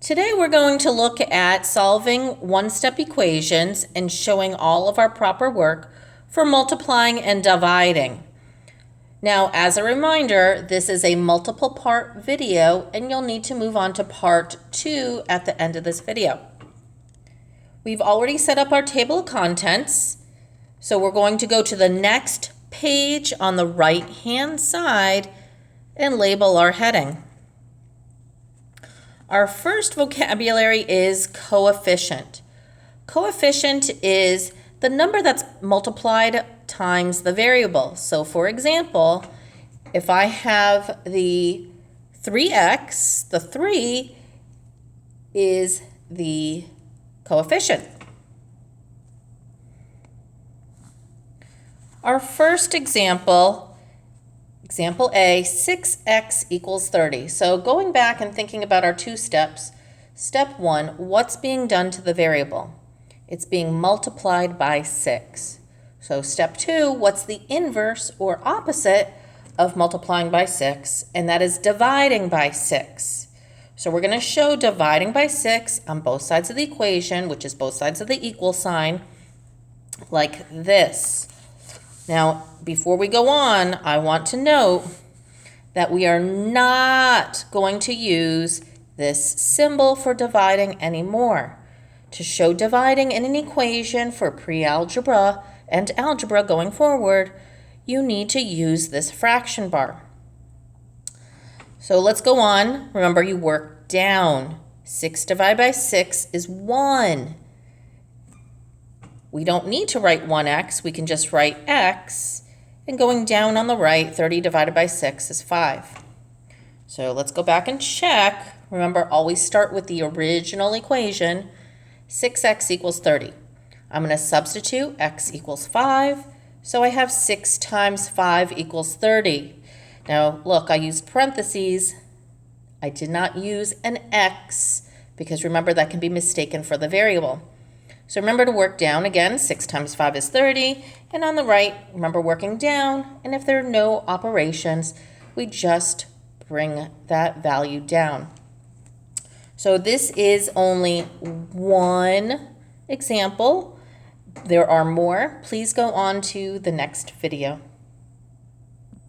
Today we're going to look at solving one-step equations and showing all of our proper work for multiplying and dividing. Now, as a reminder, this is a multiple part video and you'll need to move on to part 2 at the end of this video. We've already set up our table of contents, so we're going to go to the next page on the right-hand side and label our heading. Our first vocabulary is coefficient. Coefficient is the number that's multiplied times the variable. So for example, if I have the 3x, the 3 is the coefficient. Our first example A, 6x equals 30. So going back and thinking about our two steps, step 1, what's being done to the variable? It's being multiplied by 6. So step 2, what's the inverse or opposite of multiplying by 6? And that is dividing by 6. So we're going to show dividing by 6 on both sides of the equation, which is both sides of the equal sign, like this. Now, before we go on, I want to note that we are not going to use this symbol for dividing anymore. To show dividing in an equation for pre-algebra and algebra going forward, you need to use this fraction bar. So let's go on. Remember, you work down. 6 divided by 6 is 1. We don't need to write 1x, we can just write x, and going down on the right, 30 divided by 6 is 5. So let's go back and check. Remember, always start with the original equation, 6x equals 30. I'm going to substitute x equals 5, so I have 6 times 5 equals 30. Now look, I used parentheses. I did not use an x, because remember that can be mistaken for the variable. So remember to work down again, 6 times 5 is 30, and on the right, remember working down, and if there are no operations, we just bring that value down. So this is only one example. There are more. Please go on to the next video.